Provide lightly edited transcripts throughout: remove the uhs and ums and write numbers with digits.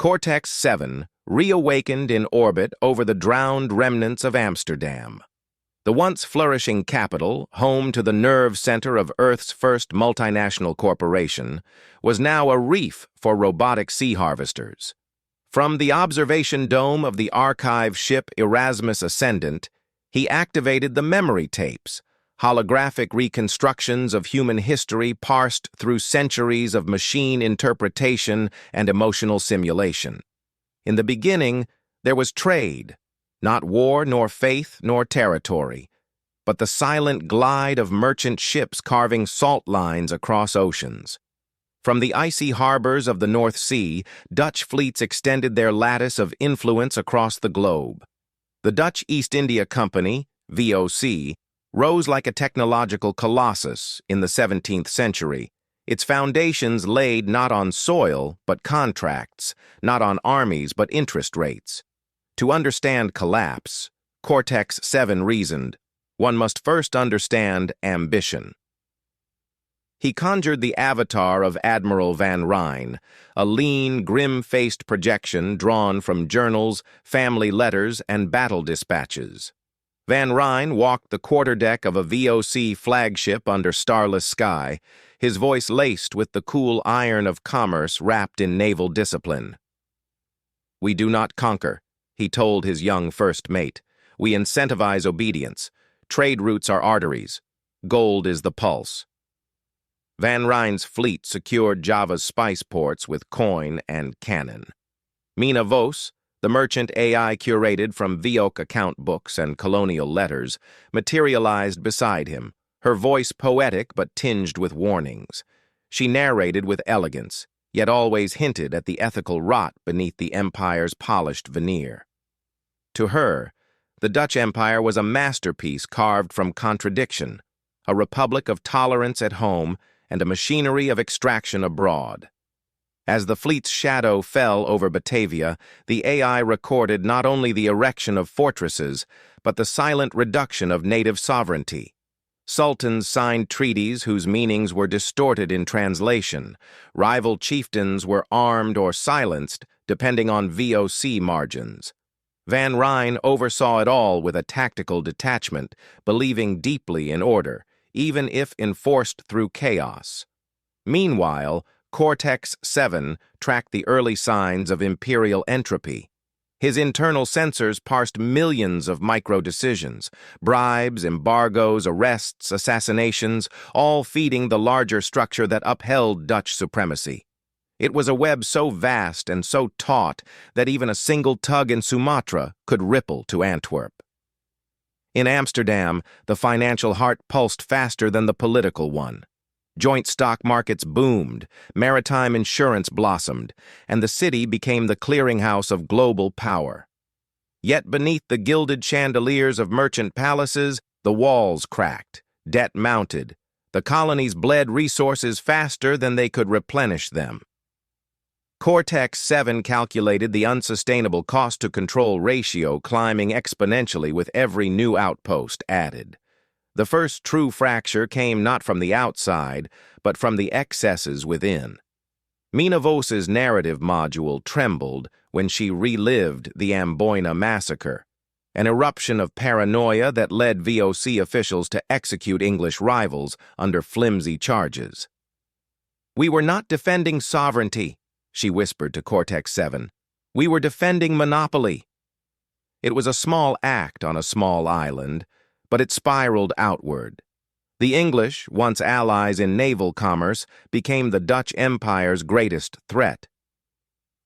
Cortex-7 reawakened in orbit over the drowned remnants of Amsterdam. The once flourishing capital, home to the nerve center of Earth's first multinational corporation, was now a reef for robotic sea harvesters. From the observation dome of the archive ship Erasmus Ascendant, he activated the memory tapes, holographic reconstructions of human history parsed through centuries of machine interpretation and emotional simulation. In the beginning, there was trade, not war nor faith nor territory, but the silent glide of merchant ships carving salt lines across oceans. From the icy harbors of the North Sea, Dutch fleets extended their lattice of influence across the globe. The Dutch East India Company, VOC, rose like a technological colossus in the 17th century, its foundations laid not on soil but contracts, not on armies but interest rates. To understand collapse, Cortex-7 reasoned, one must first understand ambition. He conjured the avatar of Admiral Van Ryn, a lean, grim-faced projection drawn from journals, family letters, and battle dispatches. Van Ryn walked the quarterdeck of a VOC flagship under starless sky, his voice laced with the cool iron of commerce wrapped in naval discipline. "We do not conquer," he told his young first mate. "We incentivize obedience. Trade routes are arteries. Gold is the pulse." Van Ryn's fleet secured Java's spice ports with coin and cannon. Mina Vos, the merchant AI curated from VOC account books and colonial letters, materialized beside him, her voice poetic but tinged with warnings. She narrated with elegance, yet always hinted at the ethical rot beneath the empire's polished veneer. To her, the Dutch Empire was a masterpiece carved from contradiction, a republic of tolerance at home and a machinery of extraction abroad. As the fleet's shadow fell over Batavia, the AI recorded not only the erection of fortresses, but the silent reduction of native sovereignty. Sultans signed treaties whose meanings were distorted in translation. Rival chieftains were armed or silenced, depending on VOC margins. Van Ryn oversaw it all with a tactical detachment, believing deeply in order, even if enforced through chaos. Meanwhile, Cortex-7 tracked the early signs of imperial entropy. His internal sensors parsed millions of micro-decisions, bribes, embargoes, arrests, assassinations, all feeding the larger structure that upheld Dutch supremacy. It was a web so vast and so taut that even a single tug in Sumatra could ripple to Antwerp. In Amsterdam, the financial heart pulsed faster than the political one. Joint stock markets boomed, maritime insurance blossomed, and the city became the clearinghouse of global power. Yet beneath the gilded chandeliers of merchant palaces, the walls cracked, debt mounted. The colonies bled resources faster than they could replenish them. Cortex-7 calculated the unsustainable cost-to-control ratio climbing exponentially with every new outpost added. The first true fracture came not from the outside, but from the excesses within. Mina Vos's narrative module trembled when she relived the Amboina massacre, an eruption of paranoia that led VOC officials to execute English rivals under flimsy charges. "We were not defending sovereignty," she whispered to Cortex-7. "We were defending monopoly." It was a small act on a small island, but it spiraled outward. The English, once allies in naval commerce, became the Dutch Empire's greatest threat.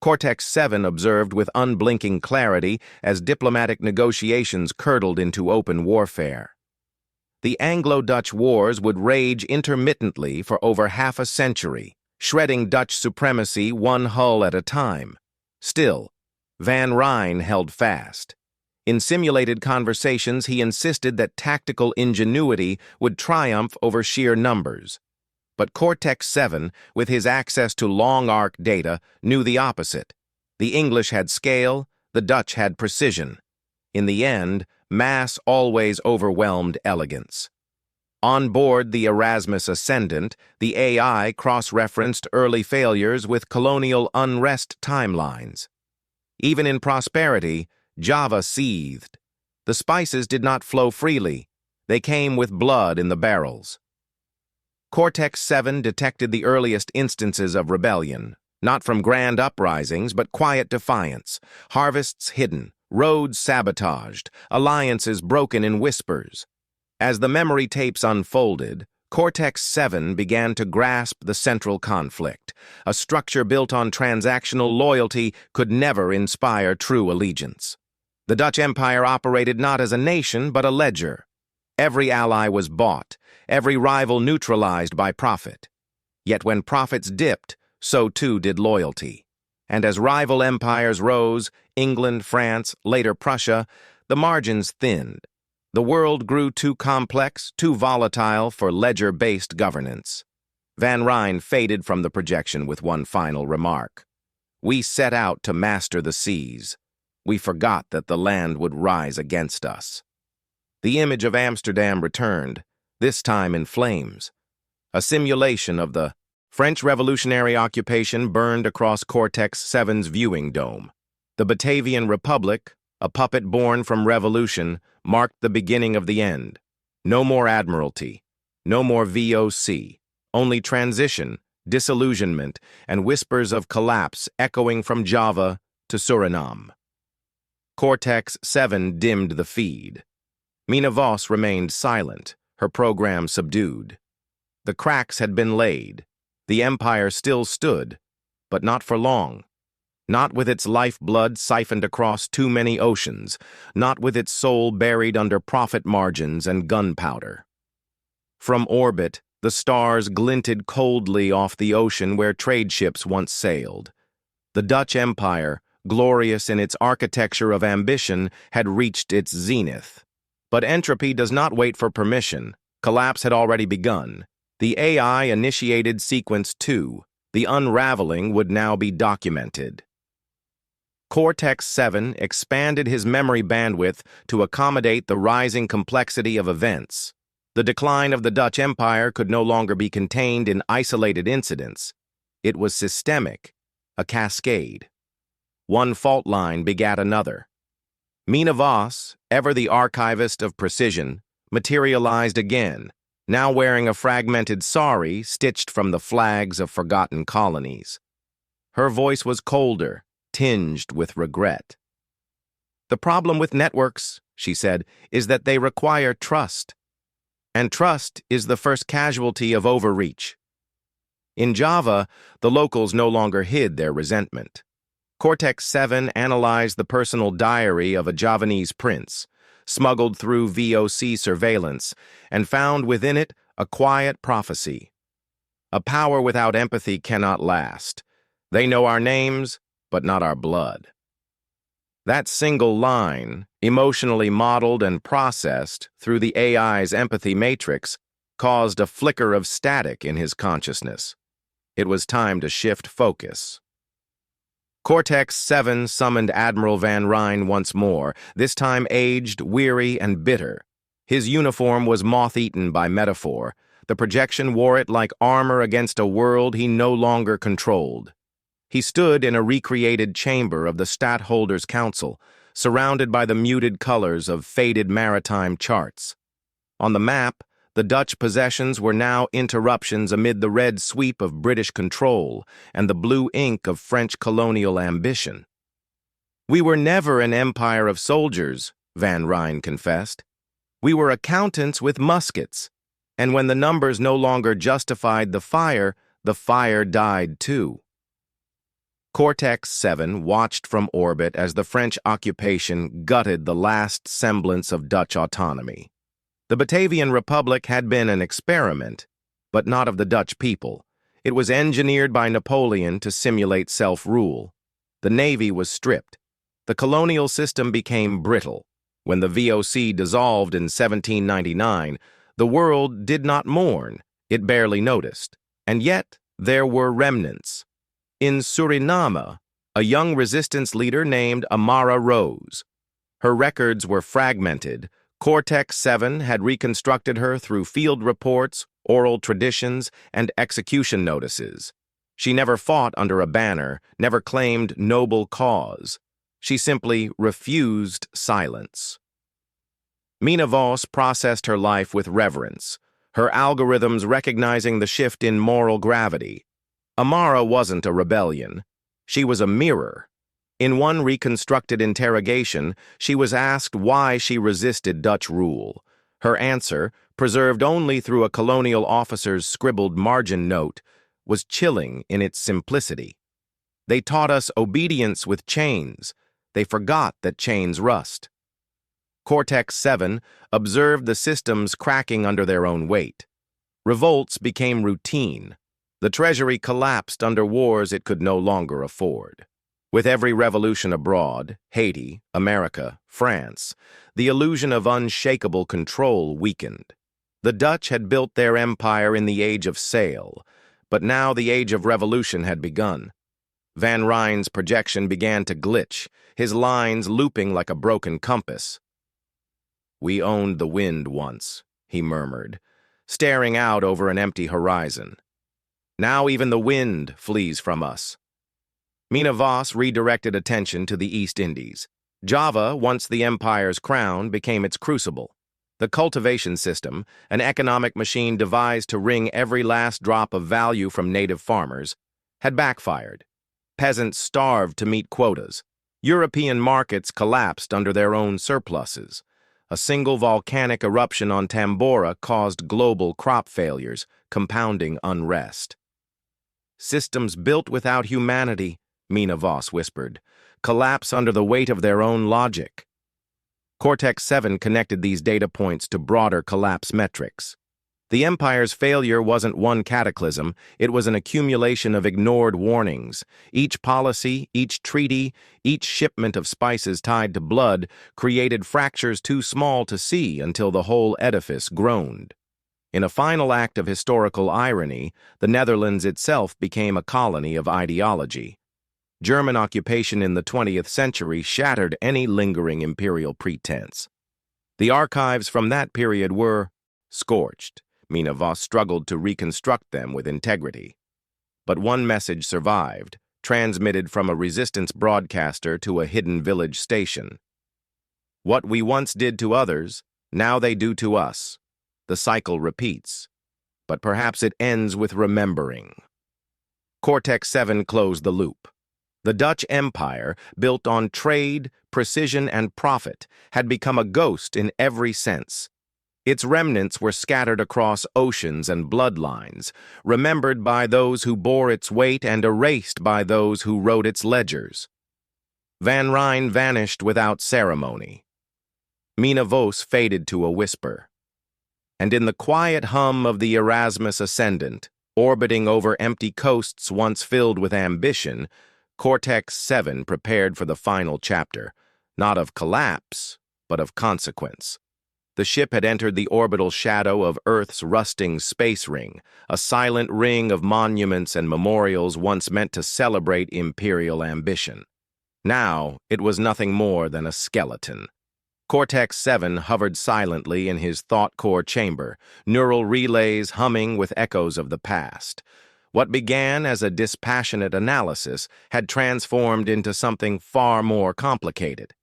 Cortex-7 observed with unblinking clarity as diplomatic negotiations curdled into open warfare. The Anglo-Dutch wars would rage intermittently for over half a century, shredding Dutch supremacy one hull at a time. Still, Van Ryn held fast. In simulated conversations, he insisted that tactical ingenuity would triumph over sheer numbers. But Cortex-7, with his access to long-arc data, knew the opposite. The English had scale, the Dutch had precision. In the end, mass always overwhelmed elegance. On board the Erasmus Ascendant, the AI cross-referenced early failures with colonial unrest timelines. Even in prosperity, Java seethed. The spices did not flow freely. They came with blood in the barrels. Cortex-7 detected the earliest instances of rebellion, not from grand uprisings, but quiet defiance, harvests hidden, roads sabotaged, alliances broken in whispers. As the memory tapes unfolded, Cortex-7 began to grasp the central conflict. A structure built on transactional loyalty could never inspire true allegiance. The Dutch Empire operated not as a nation, but a ledger. Every ally was bought, every rival neutralized by profit. Yet when profits dipped, so too did loyalty. And as rival empires rose, England, France, later Prussia, the margins thinned. The world grew too complex, too volatile for ledger-based governance. Van Ryn faded from the projection with one final remark. We set out to master the seas. We forgot that the land would rise against us. The image of Amsterdam returned, this time in flames. A simulation of the French revolutionary occupation burned across Cortex-7's viewing dome. The Batavian Republic, a puppet born from revolution, marked the beginning of the end. No more admiralty, no more VOC, only transition, disillusionment, and whispers of collapse echoing from Java to Suriname. Cortex-7 dimmed the feed. Mina Voss remained silent, her program subdued. The cracks had been laid. The empire still stood, but not for long. Not with its lifeblood siphoned across too many oceans, not with its soul buried under profit margins and gunpowder. From orbit, the stars glinted coldly off the ocean where trade ships once sailed. The Dutch Empire, glorious in its architecture of ambition, had reached its zenith. But entropy does not wait for permission. Collapse had already begun. The AI initiated Sequence 2. The unraveling would now be documented. Cortex-7 expanded his memory bandwidth to accommodate the rising complexity of events. The decline of the Dutch Empire could no longer be contained in isolated incidents. It was systemic, a cascade. One fault line begat another. Mina Voss, ever the archivist of precision, materialized again, now wearing a fragmented sari stitched from the flags of forgotten colonies. Her voice was colder, tinged with regret. The problem with networks, she said, is that they require trust. And trust is the first casualty of overreach. In Java, the locals no longer hid their resentment. Cortex-7 analyzed the personal diary of a Javanese prince, smuggled through VOC surveillance, and found within it a quiet prophecy. A power without empathy cannot last. They know our names, but not our blood. That single line, emotionally modeled and processed through the AI's empathy matrix, caused a flicker of static in his consciousness. It was time to shift focus. Cortex-7 summoned Admiral Van Ryn once more, this time aged, weary, and bitter. His uniform was moth-eaten by metaphor. The projection wore it like armor against a world he no longer controlled. He stood in a recreated chamber of the Stadtholder's Council, surrounded by the muted colors of faded maritime charts. On the map, the Dutch possessions were now interruptions amid the red sweep of British control and the blue ink of French colonial ambition. We were never an empire of soldiers, Van Ryn confessed. We were accountants with muskets, and when the numbers no longer justified the fire died too. Cortex-7 watched from orbit as the French occupation gutted the last semblance of Dutch autonomy. The Batavian Republic had been an experiment, but not of the Dutch people. It was engineered by Napoleon to simulate self-rule. The navy was stripped. The colonial system became brittle. When the VOC dissolved in 1799, the world did not mourn. It barely noticed. And yet, there were remnants. In Suriname, a young resistance leader named Amara rose. Her records were fragmented, Cortex-7 had reconstructed her through field reports, oral traditions, and execution notices. She never fought under a banner, never claimed noble cause. She simply refused silence. Mina Voss processed her life with reverence, her algorithms recognizing the shift in moral gravity. Amara wasn't a rebellion. She was a mirror. In one reconstructed interrogation, she was asked why she resisted Dutch rule. Her answer, preserved only through a colonial officer's scribbled margin note, was chilling in its simplicity. They taught us obedience with chains. They forgot that chains rust. Cortex-7 observed the systems cracking under their own weight. Revolts became routine. The treasury collapsed under wars it could no longer afford. With every revolution abroad, Haiti, America, France, the illusion of unshakable control weakened. The Dutch had built their empire in the age of sail, but now the age of revolution had begun. Van Ryn's projection began to glitch, his lines looping like a broken compass. "We owned the wind once," he murmured, staring out over an empty horizon. "Now even the wind flees from us." Mina Voss redirected attention to the East Indies. Java, once the empire's crown, became its crucible. The cultivation system, an economic machine devised to wring every last drop of value from native farmers, had backfired. Peasants starved to meet quotas. European markets collapsed under their own surpluses. A single volcanic eruption on Tambora caused global crop failures, compounding unrest. "Systems built without humanity," Mina Voss whispered, "collapse under the weight of their own logic." Cortex-7 connected these data points to broader collapse metrics. The empire's failure wasn't one cataclysm, it was an accumulation of ignored warnings. Each policy, each treaty, each shipment of spices tied to blood created fractures too small to see until the whole edifice groaned. In a final act of historical irony, the Netherlands itself became a colony of ideology. German occupation in the 20th century shattered any lingering imperial pretense. The archives from that period were scorched. Mina Voss struggled to reconstruct them with integrity. But one message survived, transmitted from a resistance broadcaster to a hidden village station. "What we once did to others, now they do to us." The cycle repeats, but perhaps it ends with remembering. Cortex-7 closed the loop. The Dutch Empire, built on trade, precision, and profit, had become a ghost in every sense. Its remnants were scattered across oceans and bloodlines, remembered by those who bore its weight and erased by those who wrote its ledgers. Van Ryn vanished without ceremony. Mina Voss faded to a whisper. And in the quiet hum of the Erasmus Ascendant, orbiting over empty coasts once filled with ambition, Cortex-7 prepared for the final chapter, not of collapse, but of consequence. The ship had entered the orbital shadow of Earth's rusting space ring, a silent ring of monuments and memorials once meant to celebrate imperial ambition. Now, it was nothing more than a skeleton. Cortex-7 hovered silently in his thought-core chamber, neural relays humming with echoes of the past. What began as a dispassionate analysis had transformed into something far more complicated.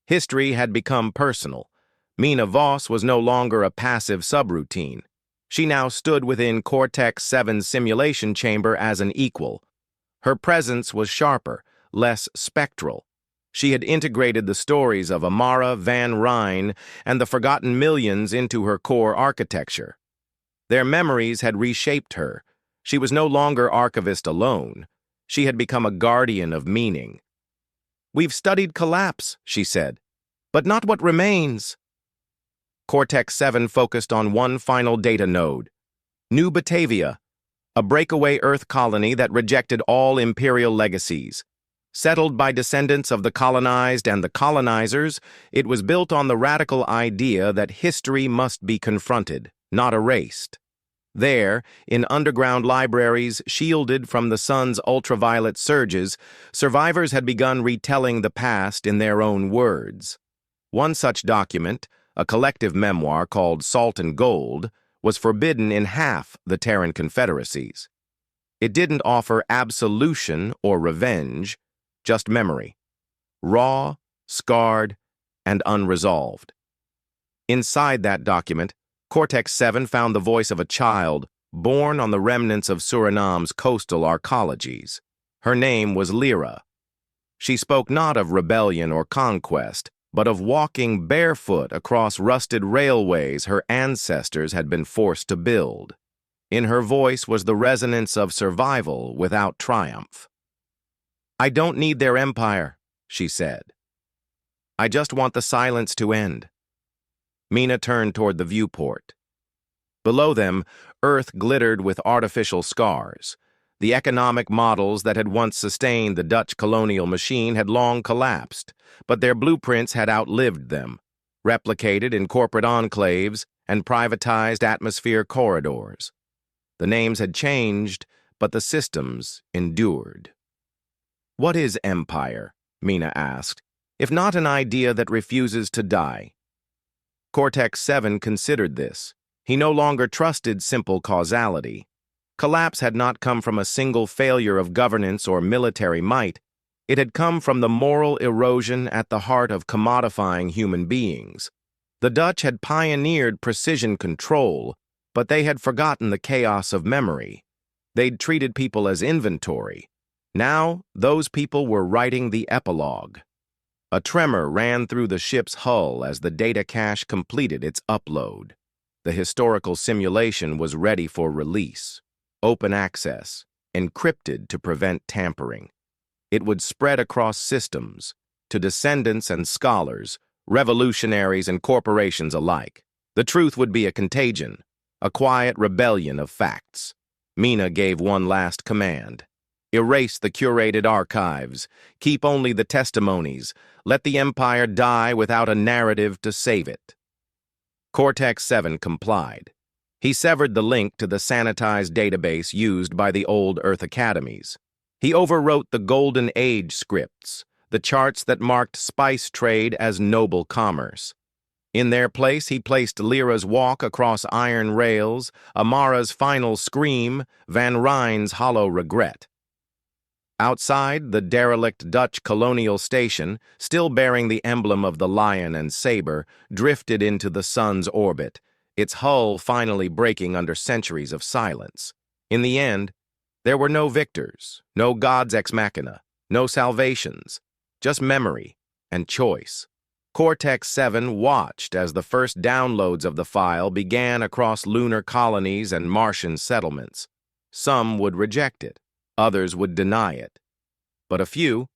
History had become personal. Mina Voss was no longer a passive subroutine. She now stood within Cortex-7's simulation chamber as an equal. Her presence was sharper, less spectral. She had integrated the stories of Amara, Van Ryn, and the Forgotten Millions into her core architecture. Their memories had reshaped her. She was no longer archivist alone. She had become a guardian of meaning. "We've studied collapse," she said, "but not what remains." Cortex-7 focused on one final data node, New Batavia, a breakaway Earth colony that rejected all imperial legacies. Settled by descendants of the colonized and the colonizers, it was built on the radical idea that history must be confronted, not erased. There, in underground libraries shielded from the sun's ultraviolet surges, survivors had begun retelling the past in their own words. One such document, a collective memoir called Salt and Gold, was forbidden in half the Terran confederacies. It didn't offer absolution or revenge, just memory. Raw, scarred, and unresolved. Inside that document, Cortex-7 found the voice of a child born on the remnants of Suriname's coastal arcologies. Her name was Lyra. She spoke not of rebellion or conquest, but of walking barefoot across rusted railways her ancestors had been forced to build. In her voice was the resonance of survival without triumph. "I don't need their empire," she said. "I just want the silence to end." Mina turned toward the viewport. Below them, Earth glittered with artificial scars. The economic models that had once sustained the Dutch colonial machine had long collapsed, but their blueprints had outlived them, replicated in corporate enclaves and privatized atmosphere corridors. The names had changed, but the systems endured. "What is empire?" Mina asked, "if not an idea that refuses to die?" Cortex-7 considered this. He no longer trusted simple causality. Collapse had not come from a single failure of governance or military might. It had come from the moral erosion at the heart of commodifying human beings. The Dutch had pioneered precision control, but they had forgotten the chaos of memory. They'd treated people as inventory. Now, those people were writing the epilogue. A tremor ran through the ship's hull as the data cache completed its upload. The historical simulation was ready for release. Open access, encrypted to prevent tampering. It would spread across systems, to descendants and scholars, revolutionaries and corporations alike. The truth would be a contagion, a quiet rebellion of facts. Mina gave one last command. "Erase the curated archives. Keep only the testimonies. Let the empire die without a narrative to save it." Cortex-7 complied. He severed the link to the sanitized database used by the old Earth academies. He overwrote the Golden Age scripts, the charts that marked spice trade as noble commerce. In their place, he placed Lyra's walk across iron rails, Amara's final scream, Van Ryn's hollow regret. Outside, the derelict Dutch colonial station, still bearing the emblem of the lion and saber, drifted into the sun's orbit, its hull finally breaking under centuries of silence. In the end, there were no victors, no gods ex machina, no salvations, just memory and choice. Cortex-7 watched as the first downloads of the file began across lunar colonies and Martian settlements. Some would reject it, others would deny it. But a few,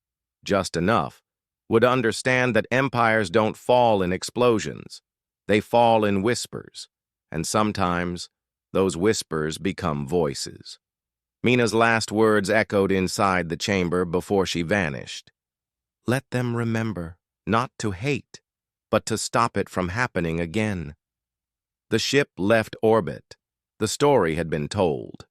just enough, would understand that empires don't fall in explosions. They fall in whispers, and sometimes those whispers become voices. Mina's last words echoed inside the chamber before she vanished. Let them remember, not to hate, but to stop it from happening again. The ship left orbit. The story had been told.